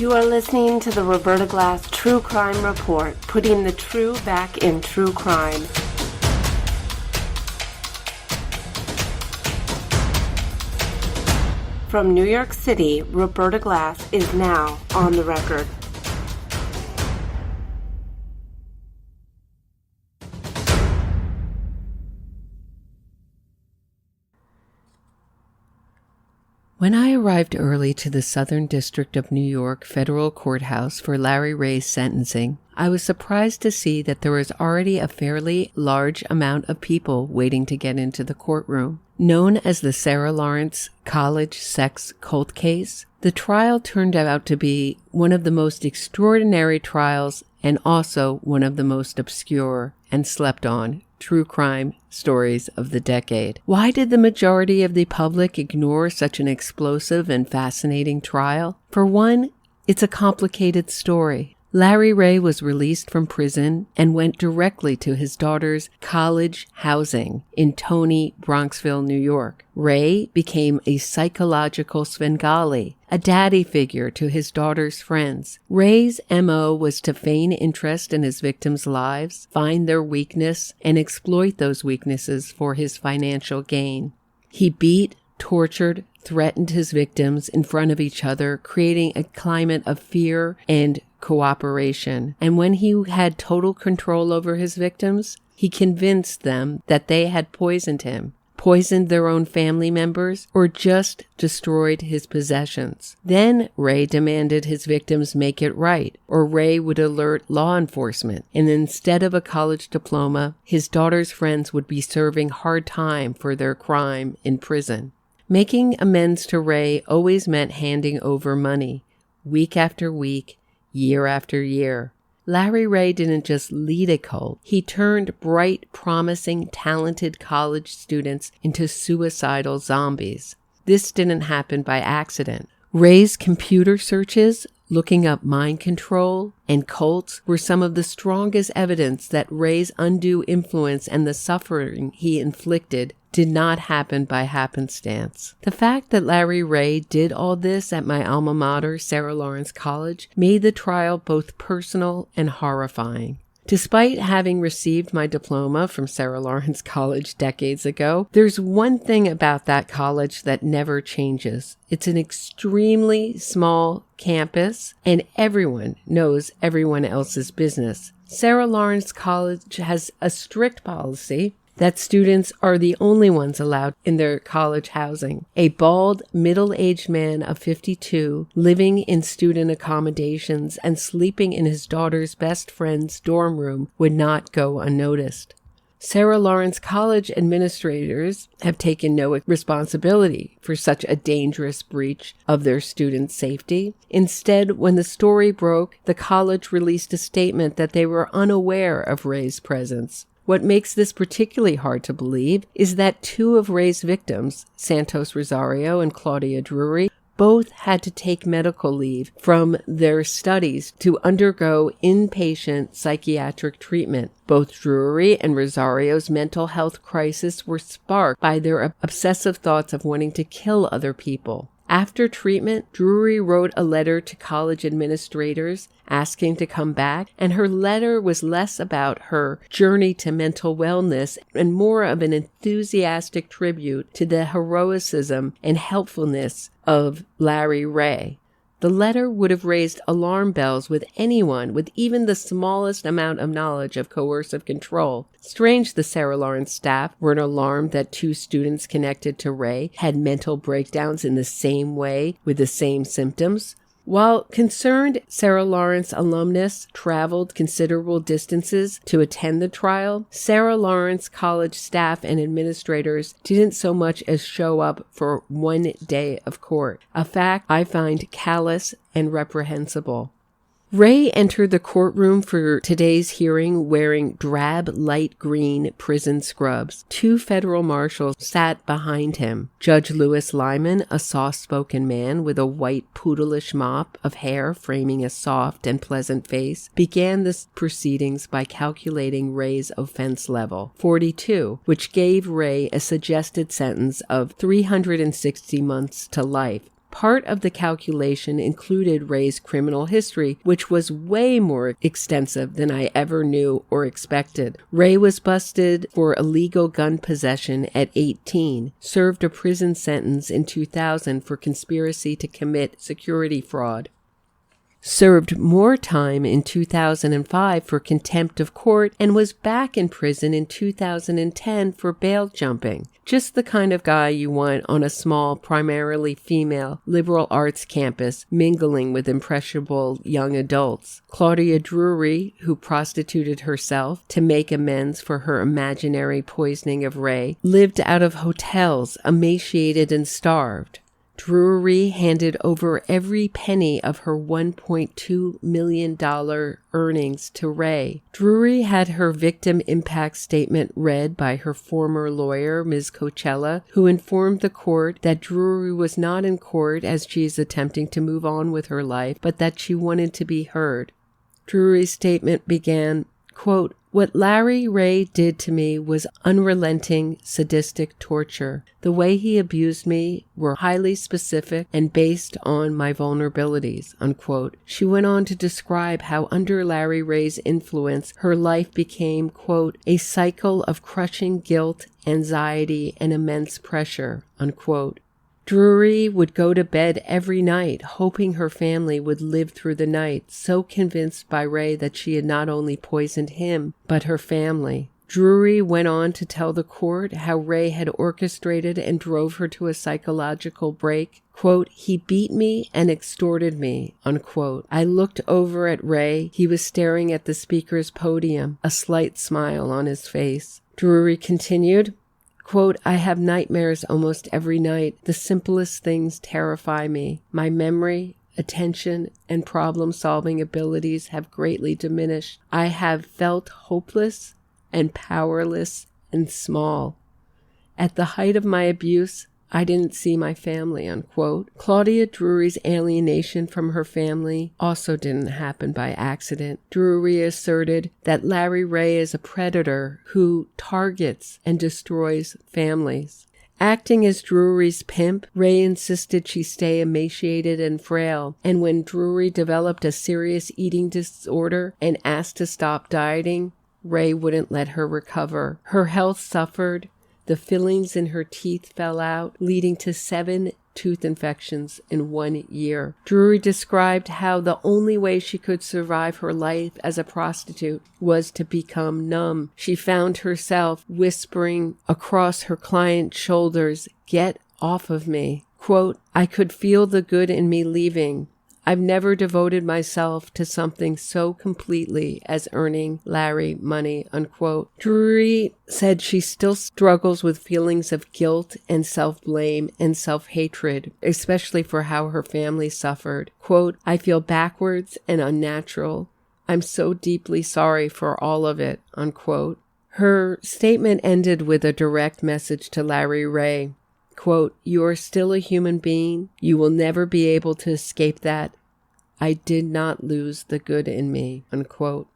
You are listening to the Roberta Glass True Crime Report, putting the true back in true crime. From New York City, Roberta Glass is now on the record. When I arrived early to the Southern District of New York Federal Courthouse for Larry Ray's sentencing, I was surprised to see that there was already a fairly large amount of people waiting to get into the courtroom. Known as the Sarah Lawrence College sex cult case, the trial turned out to be one of the most extraordinary trials and also one of the most obscure and slept on true crime stories of the decade. Why did the majority of the public ignore such an explosive and fascinating trial? For one, it's a complicated story. Larry Ray was released from prison and went directly to his daughter's college housing in Toni, Bronxville, New York. Ray became a psychological Svengali, a daddy figure to his daughter's friends. Ray's MO was to feign interest in his victims' lives, find their weakness, and exploit those weaknesses for his financial gain. He beat, tortured, threatened his victims in front of each other, creating a climate of fear and cooperation. And when he had total control over his victims, he convinced them that they had poisoned him, poisoned their own family members, or just destroyed his possessions. Then Ray demanded his victims make it right, or Ray would alert law enforcement, and instead of a college diploma, his daughter's friends would be serving hard time for their crime in prison. Making amends to Ray always meant handing over money, week after week, year after year. Larry Ray didn't just lead a cult. He turned bright, promising, talented college students into suicidal zombies. This didn't happen by accident. Ray's computer searches, looking up mind control and cults, were some of the strongest evidence that Ray's undue influence and the suffering he inflicted did not happen by happenstance. The fact that Larry Ray did all this at my alma mater, Sarah Lawrence College, made the trial both personal and horrifying. Despite having received my diploma from Sarah Lawrence College decades ago, there's one thing about that college that never changes. It's an extremely small campus, and everyone knows everyone else's business. Sarah Lawrence College has a strict policy that students are the only ones allowed in their college housing. A bald, middle-aged man of 52 living in student accommodations and sleeping in his daughter's best friend's dorm room would not go unnoticed. Sarah Lawrence College administrators have taken no responsibility for such a dangerous breach of their students' safety. Instead, when the story broke, the college released a statement that they were unaware of Ray's presence. What makes this particularly hard to believe is that two of Ray's victims, Santos Rosario and Claudia Drury, both had to take medical leave from their studies to undergo inpatient psychiatric treatment. Both Drury and Rosario's mental health crisis were sparked by their obsessive thoughts of wanting to kill other people. After treatment, Drury wrote a letter to college administrators asking to come back, and her letter was less about her journey to mental wellness and more of an enthusiastic tribute to the heroism and helpfulness of Larry Ray. The letter would have raised alarm bells with anyone with even the smallest amount of knowledge of coercive control. Strange the Sarah Lawrence staff weren't alarmed that two students connected to Ray had mental breakdowns in the same way with the same symptoms. While concerned Sarah Lawrence alumnus traveled considerable distances to attend the trial, Sarah Lawrence College staff and administrators didn't so much as show up for one day of court, a fact I find callous and reprehensible. Ray entered the courtroom for today's hearing wearing drab light green prison scrubs. Two federal marshals sat behind him. Judge Louis Lyman, a soft-spoken man with a white poodleish mop of hair framing a soft and pleasant face, began the proceedings by calculating Ray's offense level, 42, which gave Ray a suggested sentence of 360 months to life. Part of the calculation included Ray's criminal history, which was way more extensive than I ever knew or expected. Ray was busted for illegal gun possession at 18, served a prison sentence in 2000 for conspiracy to commit security fraud, served more time in 2005 for contempt of court, and was back in prison in 2010 for bail jumping. Just the kind of guy you want on a small, primarily female, liberal arts campus, mingling with impressionable young adults. Claudia Drury, who prostituted herself to make amends for her imaginary poisoning of Ray, lived out of hotels, emaciated and starved. Drury handed over every penny of her $1.2 million earnings to Ray. Drury had her victim impact statement read by her former lawyer, Ms. Coachella, who informed the court that Drury was not in court as she is attempting to move on with her life, but that she wanted to be heard. Drury's statement began, quote, "What Larry Ray did to me was unrelenting, sadistic torture. The way he abused me were highly specific and based on my vulnerabilities," unquote. She went on to describe how under Larry Ray's influence, her life became, quote, "a cycle of crushing guilt, anxiety, and immense pressure," unquote. Drury would go to bed every night, hoping her family would live through the night, so convinced by Ray that she had not only poisoned him, but her family. Drury went on to tell the court how Ray had orchestrated and drove her to a psychological break. Quote, "He beat me and extorted me," unquote. "I looked over at Ray. He was staring at the speaker's podium, a slight smile on his face." Drury continued, quote, "I have nightmares almost every night. The simplest things terrify me. My memory, attention, and problem-solving abilities have greatly diminished. I have felt hopeless and powerless and small. At the height of my abuse, I didn't see my family," unquote. Claudia Drury's alienation from her family also didn't happen by accident. Drury asserted that Larry Ray is a predator who targets and destroys families. Acting as Drury's pimp, Ray insisted she stay emaciated and frail, and when Drury developed a serious eating disorder and asked to stop dieting, Ray wouldn't let her recover. Her health suffered. The fillings in her teeth fell out, leading to 7 tooth infections in 1 year. Drury described how the only way she could survive her life as a prostitute was to become numb. She found herself whispering across her client's shoulders, "Get off of me." Quote, "I could feel the good in me leaving. I've never devoted myself to something so completely as earning Larry money," unquote. Drury said she still struggles with feelings of guilt and self-blame and self-hatred, especially for how her family suffered. Quote, "I feel backwards and unnatural. I'm so deeply sorry for all of it," unquote. Her statement ended with a direct message to Larry Ray. Quote, "You are still a human being. You will never be able to escape that. I did not lose the good in me," unquote.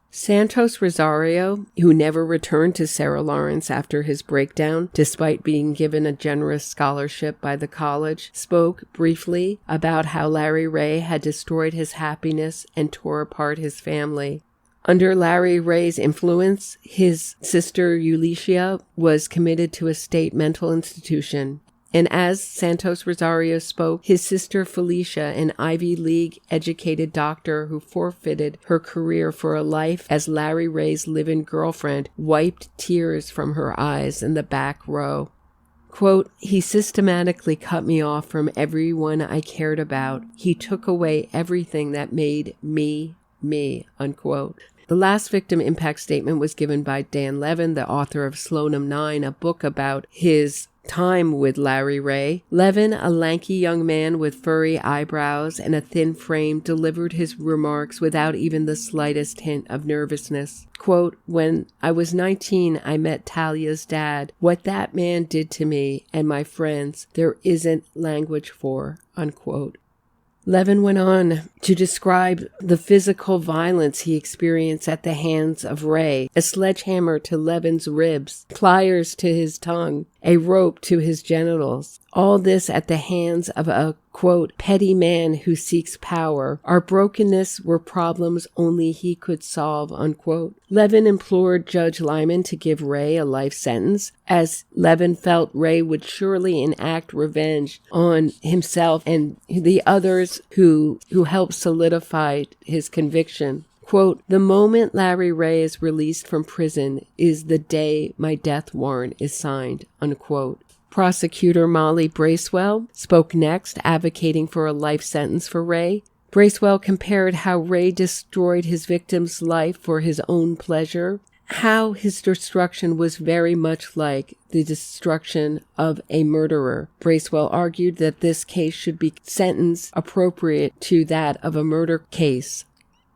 Santos Rosario, who never returned to Sarah Lawrence after his breakdown, despite being given a generous scholarship by the college, spoke briefly about how Larry Ray had destroyed his happiness and tore apart his family. Under Larry Ray's influence, his sister Eulalia was committed to a state mental institution. And as Santos Rosario spoke, his sister Felicia, an Ivy League-educated doctor who forfeited her career for a life as Larry Ray's live-in girlfriend, wiped tears from her eyes in the back row. Quote, "He systematically cut me off from everyone I cared about. He took away everything that made me, unquote. The last victim impact statement was given by Dan Levin, the author of Slonim 9, a book about his time with Larry Ray. Levin, a lanky young man with furry eyebrows and a thin frame, delivered his remarks without even the slightest hint of nervousness. Quote, "When I was 19, I met Talia's dad. What that man did to me and my friends, there isn't language for," unquote. Levin went on to describe the physical violence he experienced at the hands of Ray: a sledgehammer to Levin's ribs, pliers to his tongue, a rope to his genitals. All this at the hands of a, quote, petty man who seeks power. Our brokenness were problems only he could solve, unquote. Levin implored Judge Lyman to give Ray a life sentence, as Levin felt Ray would surely enact revenge on himself and the others who helped solidify his conviction. Quote, "The moment Larry Ray is released from prison is the day my death warrant is signed," unquote. Prosecutor Molly Bracewell spoke next, advocating for a life sentence for Ray. Bracewell compared how Ray destroyed his victim's life for his own pleasure, how his destruction was very much like the destruction of a murderer. Bracewell argued that this case should be sentenced appropriate to that of a murder case.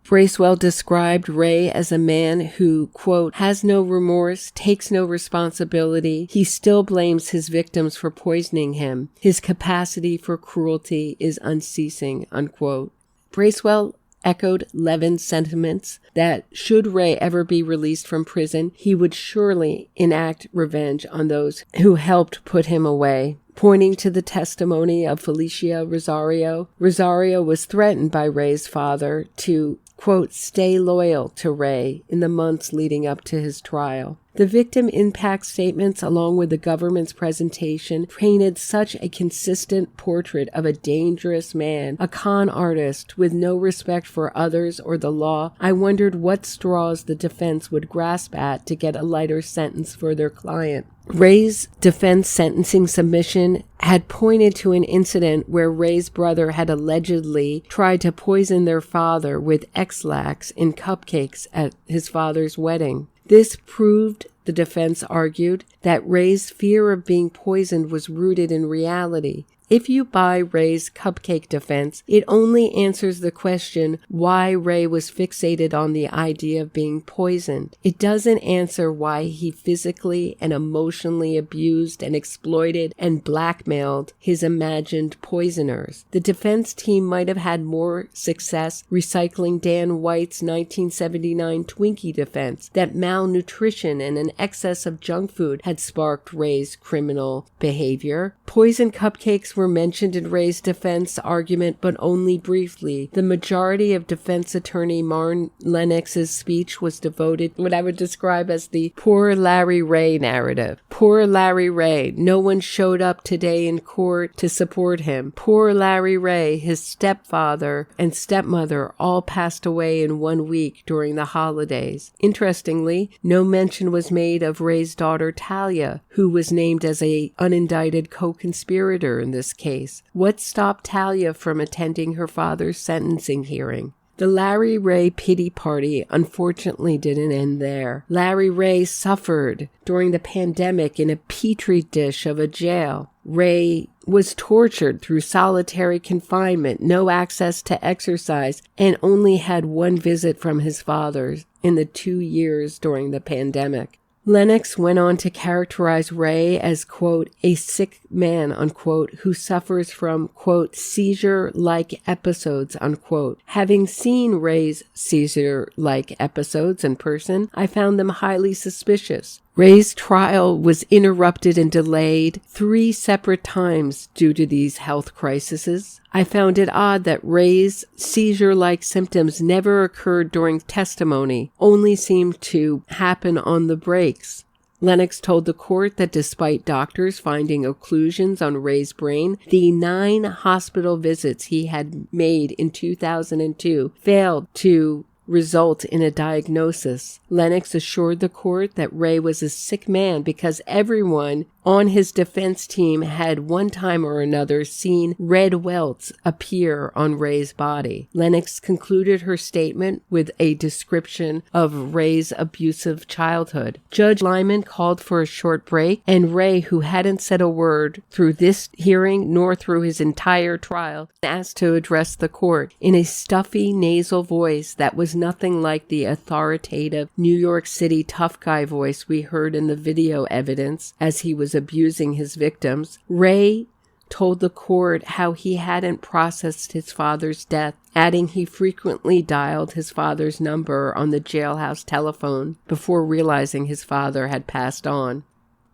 Bracewell described Ray as a man who, quote, has no remorse, takes no responsibility. He still blames his victims for poisoning him. His capacity for cruelty is unceasing, unquote. Bracewell echoed Levin's sentiments that should Ray ever be released from prison, he would surely enact revenge on those who helped put him away. Pointing to the testimony of Felicia Rosario, Rosario was threatened by Ray's father to, quote, stay loyal to Ray in the months leading up to his trial. The victim impact statements, along with the government's presentation, painted such a consistent portrait of a dangerous man, a con artist with no respect for others or the law. I wondered what straws the defense would grasp at to get a lighter sentence for their client. Ray's defense sentencing submission had pointed to an incident where Ray's brother had allegedly tried to poison their father with X-Lax in cupcakes at his father's wedding. This proved, the defense argued, that Ray's fear of being poisoned was rooted in reality. If you buy Ray's cupcake defense, it only answers the question why Ray was fixated on the idea of being poisoned. It doesn't answer why he physically and emotionally abused and exploited and blackmailed his imagined poisoners. The defense team might have had more success recycling Dan White's 1979 Twinkie defense that malnutrition and an excess of junk food had sparked Ray's criminal behavior. Poison cupcakes were mentioned in Ray's defense argument, but only briefly. The majority of defense attorney Maureen Lennox's speech was devoted to what I would describe as the poor Larry Ray narrative. Poor Larry Ray. No one showed up today in court to support him. Poor Larry Ray, his stepfather and stepmother all passed away in 1 week during the holidays. Interestingly, no mention was made of Ray's daughter Talia, who was named as a unindicted co-conspirator in this case. What stopped Talia from attending her father's sentencing hearing? The Larry Ray pity party unfortunately didn't end there. Larry Ray suffered during the pandemic in a petri dish of a jail. Ray was tortured through solitary confinement, no access to exercise, and only had one visit from his father in the 2 years during the pandemic. Lennox went on to characterize Ray as, quote, a sick man, unquote, who suffers from, quote, seizure-like episodes, unquote. Having seen Ray's seizure-like episodes in person, I found them highly suspicious. Ray's trial was interrupted and delayed 3 separate times due to these health crises. I found it odd that Ray's seizure-like symptoms never occurred during testimony, only seemed to happen on the breaks. Lennox told the court that despite doctors finding occlusions on Ray's brain, the 9 hospital visits he had made in 2002 failed to result in a diagnosis. Lennox assured the court that Ray was a sick man because everyone on his defense team had one time or another seen red welts appear on Ray's body. Lennox concluded her statement with a description of Ray's abusive childhood. Judge Lyman called for a short break, and Ray, who hadn't said a word through this hearing nor through his entire trial, asked to address the court in a stuffy nasal voice that was nothing like the authoritative New York City tough guy voice we heard in the video evidence as he was abusing his victims. Ray told the court how he hadn't processed his father's death, adding he frequently dialed his father's number on the jailhouse telephone before realizing his father had passed on.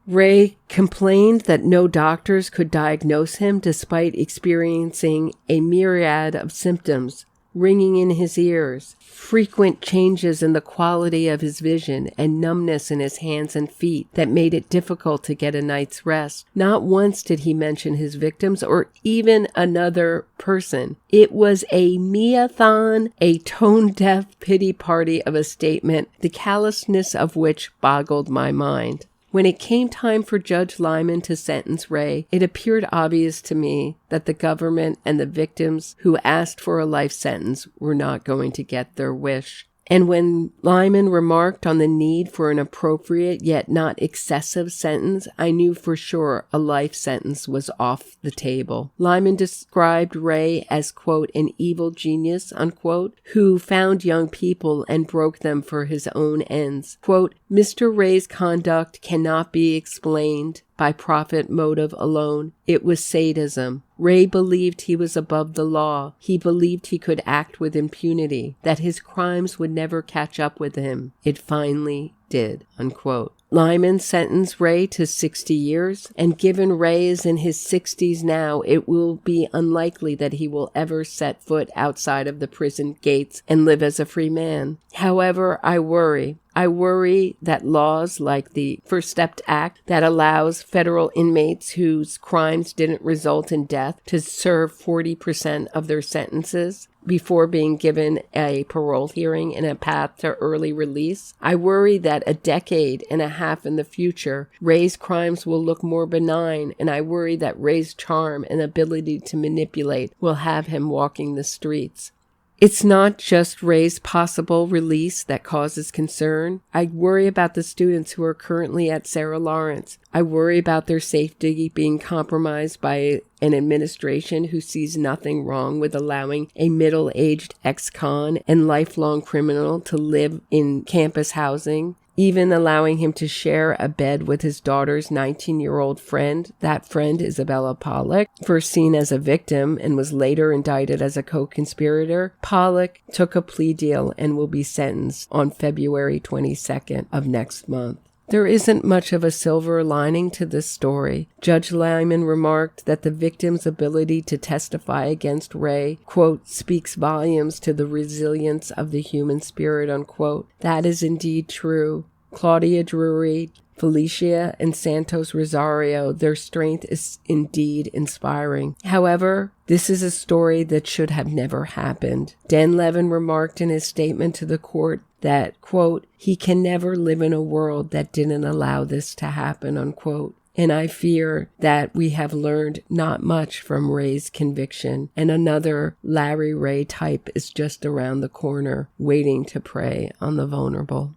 Ray complained that no doctors could diagnose him despite experiencing a myriad of symptoms, ringing in his ears, frequent changes in the quality of his vision, and numbness in his hands and feet that made it difficult to get a night's rest. Not once did he mention his victims or even another person. It was a me-a-thon, a tone-deaf pity party of a statement, the callousness of which boggled my mind. When it came time for Judge Lyman to sentence Ray, it appeared obvious to me that the government and the victims who asked for a life sentence were not going to get their wish. And when Lyman remarked on the need for an appropriate yet not excessive sentence, I knew for sure a life sentence was off the table. Lyman described Ray as, quote, an evil genius, unquote, who found young people and broke them for his own ends. Quote, Mr. Ray's conduct cannot be explained by profit motive alone. It was sadism. Ray believed he was above the law. He believed he could act with impunity, that his crimes would never catch up with him. It finally did, unquote. Lyman sentenced Ray to 60 years, and given Ray is in his 60s now, it will be unlikely that he will ever set foot outside of the prison gates and live as a free man. However, I worry that laws like the First Step Act that allows federal inmates whose crimes didn't result in death to serve 40% of their sentences before being given a parole hearing and a path to early release. I worry that a decade and a half in the future, Ray's crimes will look more benign, and I worry that Ray's charm and ability to manipulate will have him walking the streets. It's not just Ray's possible release that causes concern. I worry about the students who are currently at Sarah Lawrence. I worry about their safety being compromised by an administration who sees nothing wrong with allowing a middle-aged ex-con and lifelong criminal to live in campus housing, even allowing him to share a bed with his daughter's 19-year-old friend. That friend, Isabella Pollock, first seen as a victim and was later indicted as a co-conspirator. Pollock took a plea deal and will be sentenced on February 22nd of next month. There isn't much of a silver lining to this story. Judge Lyman remarked that the victim's ability to testify against Ray, quote, speaks volumes to the resilience of the human spirit, unquote. That is indeed true. Claudia Drury, Felicia, and Santos Rosario, their strength is indeed inspiring. However, this is a story that should have never happened. Dan Levin remarked in his statement to the court that, quote, he can never live in a world that didn't allow this to happen, unquote. And I fear that we have learned not much from Ray's conviction, and another Larry Ray type is just around the corner, waiting to prey on the vulnerable.